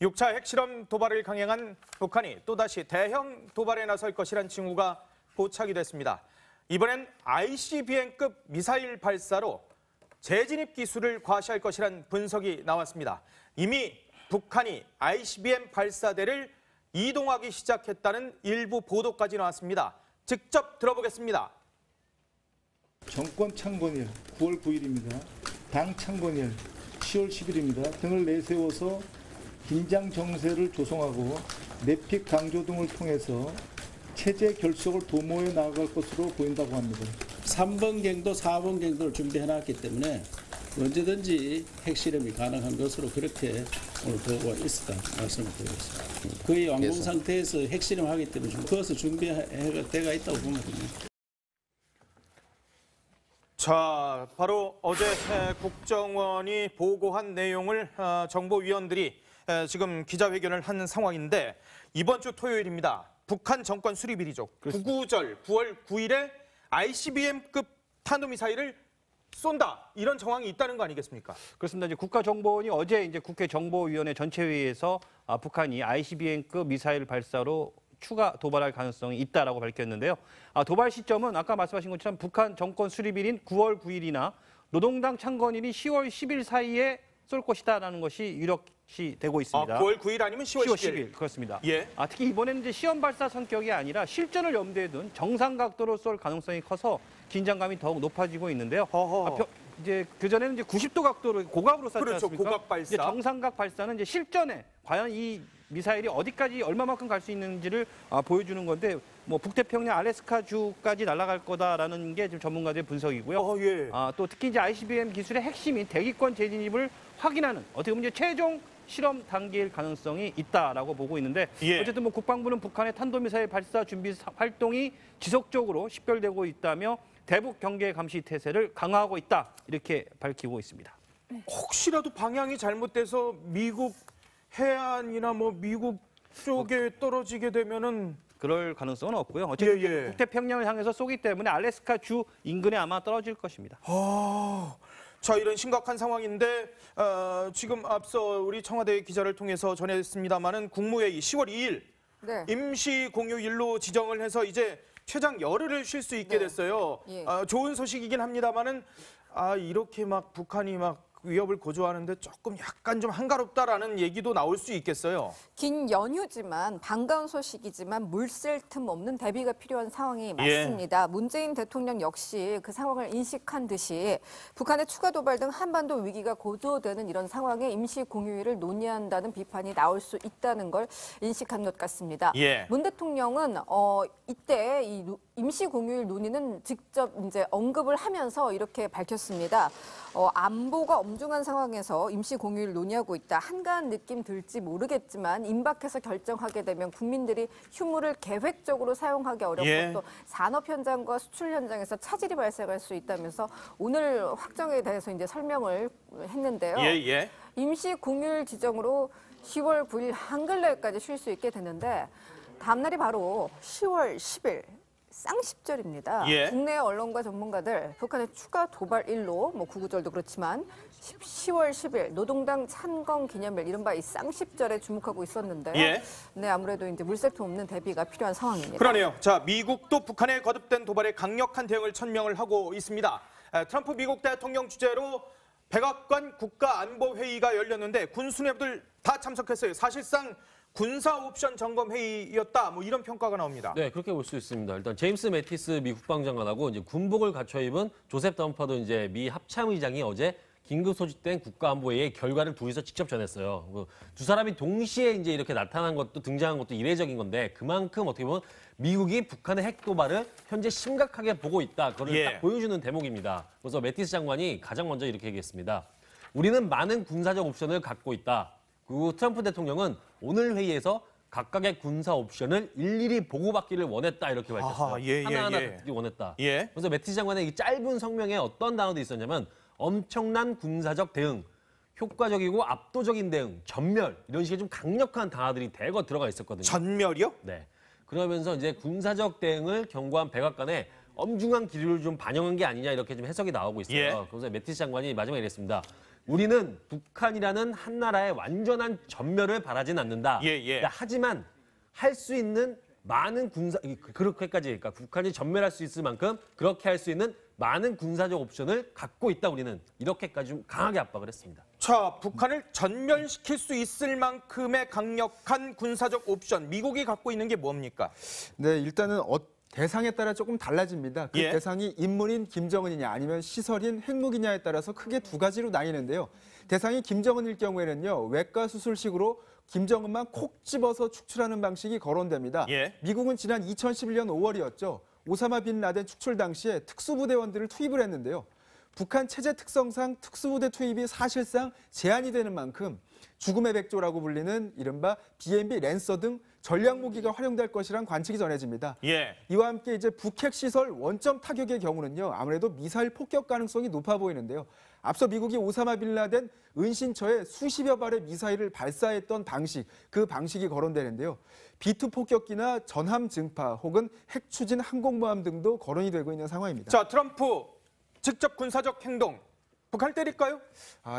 6차 핵실험 도발을 강행한 북한이 또다시 대형 도발에 나설 것이란 징후가 포착이 됐습니다. 이번엔 ICBM급 미사일 발사로 재진입 기술을 과시할 것이란 분석이 나왔습니다. 이미 북한이 ICBM 발사대를 이동하기 시작했다는 일부 보도까지 나왔습니다. 직접 들어보겠습니다. 정권 창건일 9월 9일입니다. 당 창건일 10월 10일입니다. 등을 내세워서 긴장 정세를 조성하고 내픽 강조 등을 통해서 체제 결속을 도모해 나아갈 것으로 보인다고 합니다. 3번 갱도 4번 갱도를 준비해놨기 때문에 언제든지 핵실험이 가능한 것으로 그렇게 오늘 보고가 있었다 말씀을 드리겠습니다. 거의 완공 상태에서 핵실험하기 때문에 그것을 준비할 때가 있다고 보면 됩니다. 자, 바로 어제 국정원이 보고한 내용을 정보위원들이 지금 기자회견을 한 상황인데 이번 주 토요일입니다. 북한 정권 수립일이죠. 구구절 9월 9일에 ICBM급 탄도미사일을 쏜다. 이런 정황이 있다는 거 아니겠습니까? 그렇습니다. 이제 국가정보원이 어제 이제 국회 정보위원회 전체회의에서 북한이 ICBM급 미사일 발사로 추가 도발할 가능성이 있다라고 밝혔는데요. 도발 시점은 아까 말씀하신 것처럼 북한 정권 수립일인 9월 9일이나 노동당 창건일인 10월 10일 사이에 쏠 것이다라는 것이 유력시 되고 있습니다. 9월 9일 아니면 10월 10일. 그렇습니다. 예. 특히 이번에는 이제 시험 발사 성격이 아니라 실전을 염두에 둔 정상 각도로 쏠 가능성이 커서 긴장감이 더욱 높아지고 있는데요. 이제 그전에는 이제 90도 각도로 고각으로 쐈지 그렇죠. 않습니까? 고각 발사. 이제 정상각 발사는 이제 실전에 과연 이 미사일이 어디까지 얼마만큼 갈 수 있는지를 보여주는 건데 뭐 북태평양 알래스카주까지 날아갈 거다라는 게 지금 전문가들의 분석이고요. 예. 또 특히 이제 ICBM 기술의 핵심인 대기권 재진입을 확인하는 어떻게 보면 이제 최종 실험 단계일 가능성이 있다라고 보고 있는데 어쨌든 뭐 국방부는 북한의 탄도미사일 발사 준비 활동이 지속적으로 식별되고 있다며 대북 경계 감시 태세를 강화하고 있다 이렇게 밝히고 있습니다. 혹시라도 방향이 잘못돼서 미국 해안이나 뭐 미국 쪽에 떨어지게 되면은 그럴 가능성은 없고요. 어쨌든 북태평양을 향해서 쏘기 때문에 알래스카 주 인근에 아마 떨어질 것입니다. 자, 이런 심각한 상황인데 지금 앞서 우리 청와대 기자를 통해서 전했습니다마는 국무회의 10월 2일 임시 공휴일로 지정을 해서 이제 최장 열흘을 쉴 수 있게 됐어요. 좋은 소식이긴 합니다마는 이렇게 막 북한이 막 위협을 고조하는데 조금 약간 좀 한가롭다라는 얘기도 나올 수 있겠어요. 긴 연휴지만 반가운 소식이지만 물샐 틈 없는 대비가 필요한 상황이 맞습니다. 문재인 대통령 역시 그 상황을 인식한 듯이 북한의 추가 도발 등 한반도 위기가 고조되는 이런 상황에 임시 공휴일을 논의한다는 비판이 나올 수 있다는 걸 인식한 것 같습니다. 문 대통령은 이때 이 임시 공휴일 논의는 직접 이제 언급을 하면서 이렇게 밝혔습니다. 안보가 엄중한 상황에서 임시 공휴일 논의하고 있다. 한가한 느낌 들지 모르겠지만 임박해서 결정하게 되면 국민들이 휴무를 계획적으로 사용하기 어렵고 또 산업 현장과 수출 현장에서 차질이 발생할 수 있다면서 오늘 확정에 대해서 이제 설명을 했는데요. 임시 공휴일 지정으로 10월 9일 한글날까지 쉴 수 있게 되는데 다음 날이 바로 10월 10일. 쌍십절입니다. 국내 언론과 전문가들 북한의 추가 도발일로 뭐 구구절도 그렇지만 10월 10일 노동당 찬건 기념일 이른바 이 쌍십절에 주목하고 있었는데요. 아무래도 이제 물샐 틈 없는 대비가 필요한 상황입니다. 그러네요. 자, 미국도 북한의 거듭된 도발에 강력한 대응을 천명을 하고 있습니다. 트럼프 미국 대통령 주재로 백악관 국가안보회의가 열렸는데 군수뇌부들 다 참석했어요. 사실상 군사 옵션 점검 회의였다. 뭐 이런 평가가 나옵니다. 네, 그렇게 볼 수 있습니다. 일단 제임스 매티스 미 국방장관하고 이제 군복을 갖춰 입은 조셉 덤퍼도 이제 미 합참의장이 어제 긴급 소집된 국가안보회의의 결과를 둘이서 직접 전했어요. 두 사람이 동시에 이제 이렇게 나타난 것도 등장한 것도 이례적인 건데 그만큼 어떻게 보면 미국이 북한의 핵 도발을 현재 심각하게 보고 있다. 그걸 딱 보여주는 대목입니다. 그래서 매티스 장관이 가장 먼저 이렇게 얘기했습니다. 우리는 많은 군사적 옵션을 갖고 있다. 그리고 트럼프 대통령은 오늘 회의에서 각각의 군사 옵션을 일일이 보고받기를 원했다 이렇게 밝혔어요. 하나하나 듣기 원했다. 그래서 매티스 장관의 이 짧은 성명에 어떤 단어도 있었냐면 엄청난 군사적 대응, 효과적이고 압도적인 대응, 전멸 이런 식의 좀 강력한 단어들이 대거 들어가 있었거든요. 전멸이요? 네. 그러면서 이제 군사적 대응을 경고한 백악관에 엄중한 기류를 좀 반영한 게 아니냐 이렇게 좀 해석이 나오고 있어요. 그래서 매티스 장관이 마지막에 이랬습니다. 우리는 북한이라는 한 나라의 완전한 전멸을 바라진 않는다. 하지만 할 수 있는 많은 그렇게까지 그러니까 북한이 전멸할 수 있을 만큼 그렇게 할 수 있는 많은 군사적 옵션을 갖고 있다 우리는 이렇게까지 좀 강하게 압박을 했습니다. 자, 북한을 전멸시킬 수 있을 만큼의 강력한 군사적 옵션, 미국이 갖고 있는 게 뭡니까? 네, 일단은 대상에 따라 조금 달라집니다. 그 예. 대상이 인물인 김정은이냐 아니면 시설인 핵무기냐에 따라서 크게 두 가지로 나뉘는데요. 대상이 김정은일 경우에는요, 외과 수술식으로 김정은만 콕 집어서 축출하는 방식이 거론됩니다. 예. 미국은 지난 2011년 5월이었죠. 오사마 빈 라덴 축출 당시에 특수부대원들을 투입을 했는데요. 북한 체제 특성상 특수부대 투입이 사실상 제한이 되는 만큼 죽음의 백조라고 불리는 이른바 BMB 랜서 등 전략무기가 활용될 것이란 관측이 전해집니다. 예. 이와 함께 이제 북핵 시설 원점 타격의 경우는요, 아무래도 미사일 폭격 가능성이 높아 보이는데요. 앞서 미국이 오사마 빈 라덴 은신처에 수십여 발의 미사일을 발사했던 방식, 그 방식이 거론되는데요. B2 폭격기나 전함 증파 혹은 핵 추진 항공모함 등도 거론이 되고 있는 상황입니다. 자, 트럼프 직접 군사적 행동, 북한을 때릴까요?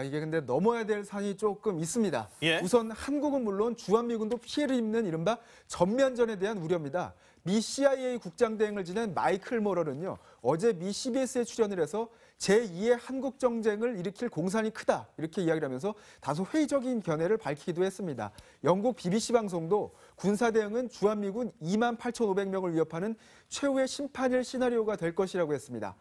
이게 근데 넘어야 될 산이 조금 있습니다. 예. 우선 한국은 물론 주한미군도 피해를 입는 이른바 전면전에 대한 우려입니다. 미 CIA 국장 대행을 지낸 마이클 모럴은요, 어제 미 CBS에 출연을 해서 제2의 한국 정쟁을 일으킬 공산이 크다 이렇게 이야기를 하면서 다소 회의적인 견해를 밝히기도 했습니다. 영국 BBC 방송도 군사 대응은 주한미군 28,500명을 위협하는 최후의 심판일 시나리오가 될 것이라고 했습니다.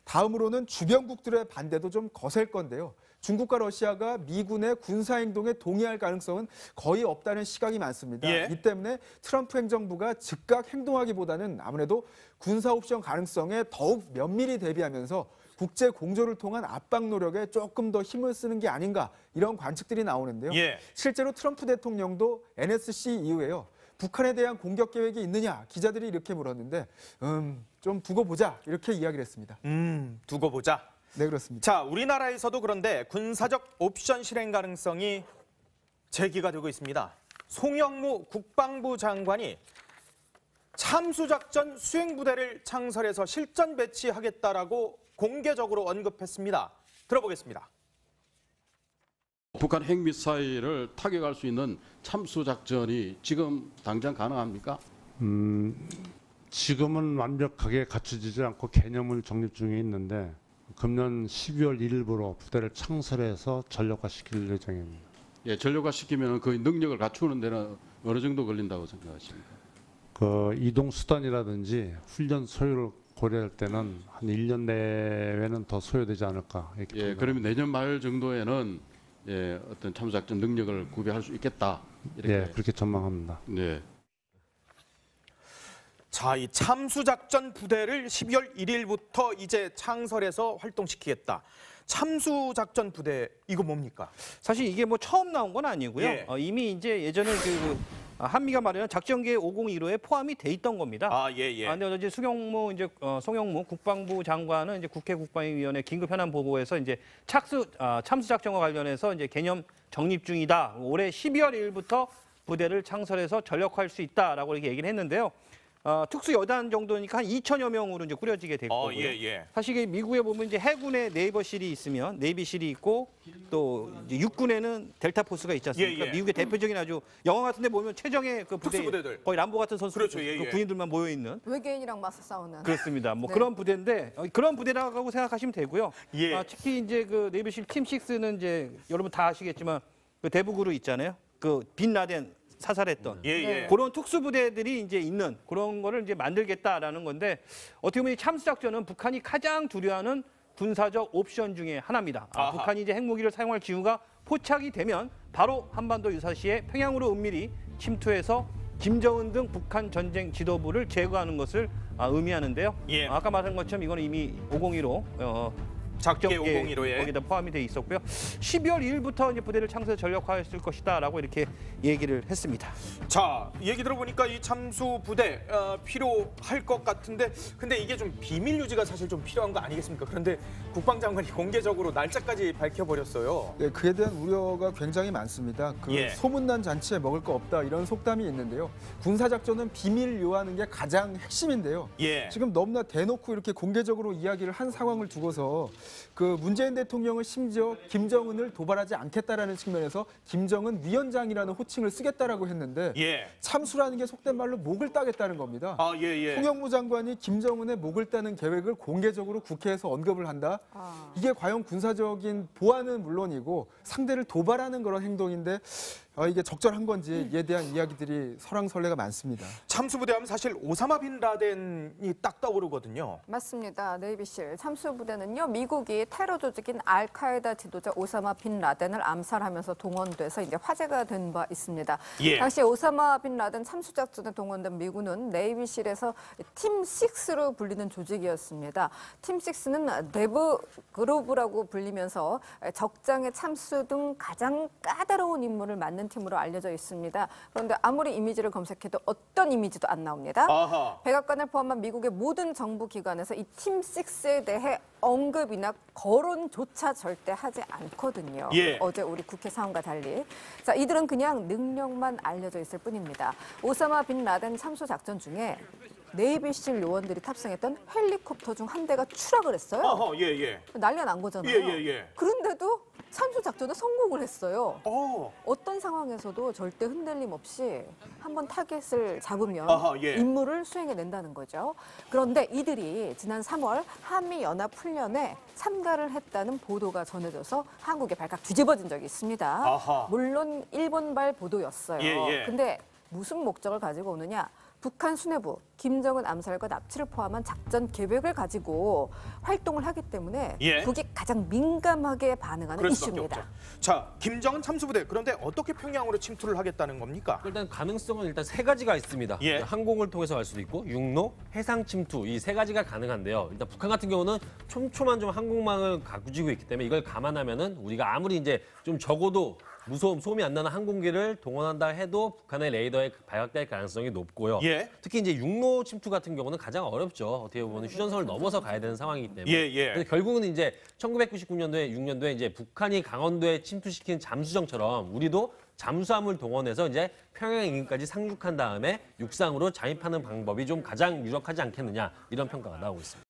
다음으로는 주변국들의 반대도 좀 거셀 건데요. 중국과 러시아가 미군의 군사행동에 동의할 가능성은 거의 없다는 시각이 많습니다. 예. 이 때문에 트럼프 행정부가 즉각 행동하기보다는 아무래도 군사 옵션 가능성에 더욱 면밀히 대비하면서 국제 공조를 통한 압박 노력에 조금 더 힘을 쓰는 게 아닌가 이런 관측들이 나오는데요. 예. 실제로 트럼프 대통령도 NSC 이후에요. 북한에 대한 공격 계획이 있느냐 기자들이 이렇게 물었는데 좀 두고 보자 이렇게 이야기를 했습니다. 두고 보자. 네, 그렇습니다. 자, 우리나라에서도 그런데 군사적 옵션 실행 가능성이 제기가 되고 있습니다. 송영무 국방부 장관이 참수작전 수행부대를 창설해서 실전 배치하겠다라고 공개적으로 언급했습니다. 들어보겠습니다. 북한 핵미사일을 타격할 수 있는 참수작전이 지금 당장 가능합니까? 지금은 완벽하게 갖춰지지 않고 개념을 정립 중에 있는데 금년 12월 1일부로 부대를 창설해서 전력화시킬 예정입니다. 예, 전력화시키면 그 능력을 갖추는 데는 어느 정도 걸린다고 생각하십니까? 그 이동 수단이라든지 훈련 소요를 고려할 때는 한 1년 내외는 더 소요되지 않을까 이렇게 예, 봅니다. 그러면 내년 말 정도에는 예, 어떤 참수작전 능력을 구비할 수 있겠다. 이렇게. 예, 그렇게 전망합니다. 네. 자, 이 참수작전 부대를 12월 1일부터 이제 창설해서 활동시키겠다. 참수작전 부대 이거 뭡니까? 사실 이게 뭐 처음 나온 건 아니고요. 예. 이미 이제 예전에 한미가 마련한 작전계획 501호에 포함이 돼 있던 겁니다. 예. 근데 어제 송영무 국방부 장관은 이제 국회 국방위원회 긴급 현안 보고에서 이제 참수 작전과 관련해서 이제 개념 정립 중이다. 올해 12월 1일부터 부대를 창설해서 전력화할 수 있다라고 이렇게 얘기를 했는데요. 특수 여단 정도니까 한 2천여 명으로 이제 꾸려지게 될 거고요. 예. 사실 이게 미국에 보면 이제 해군에 네이버실이 있으면 네이비실이 있고 또 이제 육군에는 델타 포스가 있지 않습니까? 예. 미국의 대표적인 아주 영화 같은데 보면 최정의 그 부대 특수부대들. 거의 람보 같은 선수 그렇죠, 예. 그 군인들만 모여 있는 외계인이랑 맞서 싸우는. 그렇습니다. 뭐 네. 그런 부대인데 그런 부대라고 생각하시면 되고요. 예. 특히 이제 그 네이비실 팀 6는 이제 여러분 다 아시겠지만 그 대북으로 있잖아요. 그 빈 라덴 사살했던 예. 그런 특수부대들이 이제 있는 그런 거를 이제 만들겠다라는 건데 어떻게 보면 이 참수작전은 북한이 가장 두려워하는 군사적 옵션 중에 하나입니다. 아하. 북한이 이제 핵무기를 사용할 기후가 포착이 되면 바로 한반도 유사시에 평양으로 은밀히 침투해서 김정은 등 북한 전쟁 지도부를 제거하는 것을 의미하는데요. 예. 아까 말한 것처럼 이거는 이미 501호 작계 501호에 거기다 포함이 돼 있었고요. 12월 2일부터 이제 부대를 창설 전력화했을 것이다라고 이렇게 얘기를 했습니다. 자, 얘기 들어보니까 이 참수 부대 필요할 것 같은데 근데 이게 좀 비밀 유지가 사실 좀 필요한 거 아니겠습니까? 그런데 국방장관이 공개적으로 날짜까지 밝혀버렸어요. 네, 그에 대한 우려가 굉장히 많습니다. 예. 소문난 잔치에 먹을 거 없다 이런 속담이 있는데요. 군사작전은 비밀 요하는 게 가장 핵심인데요. 예. 지금 너무나 대놓고 이렇게 공개적으로 이야기를 한 상황을 두고서 그 문재인 대통령은 심지어 김정은을 도발하지 않겠다라는 측면에서 김정은 위원장이라는 호칭을 쓰겠다라고 했는데 예. 참수라는 게 속된 말로 목을 따겠다는 겁니다. 아, 예, 예. 통영무 장관이 김정은의 목을 따는 계획을 공개적으로 국회에서 언급을 한다. 이게 과연 군사적인 보안은 물론이고 상대를 도발하는 그런 행동인데 이게 적절한 건지에 대한 이야기들이 설왕설래가 많습니다. 참수부대하면 사실 오사마 빈 라덴이 딱 떠오르거든요. 맞습니다. 네이비실 참수부대는요, 미국이 테러 조직인 알카에다 지도자 오사마 빈 라덴을 암살하면서 동원돼서 이제 화제가 된 바 있습니다. 예. 당시 오사마 빈 라덴 참수 작전에 동원된 미군은 네이비실에서 팀 6로 불리는 조직이었습니다. 팀 6는 데브 그루브라고 불리면서 적장의 참수 등 가장 까다로운 임무를 맡는 팀으로 알려져 있습니다. 그런데 아무리 이미지를 검색해도 어떤 이미지도 안 나옵니다. 아하. 백악관을 포함한 미국의 모든 정부 기관에서 이 팀 6에 대해 언급이나 거론조차 절대 하지 않거든요. 예. 어제 우리 국회 상황과 달리. 자, 이들은 그냥 능력만 알려져 있을 뿐입니다. 오사마 빈 라덴 참수 작전 중에 네이비실 요원들이 탑승했던 헬리콥터 중 한 대가 추락을 했어요. 어허, 예, 예. 난리가 난 거잖아요. 예, 예, 예. 그런데도 참수 작전에 성공을 했어요. 어. 어떤 상황에서도 절대 흔들림 없이 한번 타겟을 잡으면 아하, 예. 임무를 수행해낸다는 거죠. 그런데 이들이 지난 3월 한미연합훈련에 참가를 했다는 보도가 전해져서 한국에 발칵 뒤집어진 적이 있습니다. 아하. 물론 일본발 보도였어요. 예, 예. 근데 무슨 목적을 가지고 오느냐? 북한 수뇌부, 김정은 암살과 납치를 포함한 작전 계획을 가지고 활동을 하기 때문에 예. 북이 가장 민감하게 반응하는 그럴 수밖에 이슈입니다. 없죠. 자, 김정은 참수부대. 그런데 어떻게 평양으로 침투를 하겠다는 겁니까? 일단 가능성은 일단 세 가지가 있습니다. 예. 항공을 통해서 갈 수도 있고 육로, 해상 침투 이 세 가지가 가능한데요. 일단 북한 같은 경우는 촘촘한 좀 항공망을 가지고 있기 때문에 이걸 감안하면은 우리가 아무리 이제 좀 적어도 소음이 안 나는 항공기를 동원한다 해도 북한의 레이더에 발각될 가능성이 높고요. 예. 특히 이제 육로 침투 같은 경우는 가장 어렵죠. 어떻게 보면 휴전선을 넘어서 가야 되는 상황이기 때문에. 예, 예. 그래서 결국은 이제 1999년도에 6년도에 이제 북한이 강원도에 침투시킨 잠수정처럼 우리도 잠수함을 동원해서 이제 평양 인근까지 상륙한 다음에 육상으로 잠입하는 방법이 좀 가장 유력하지 않겠느냐 이런 평가가 나오고 있습니다.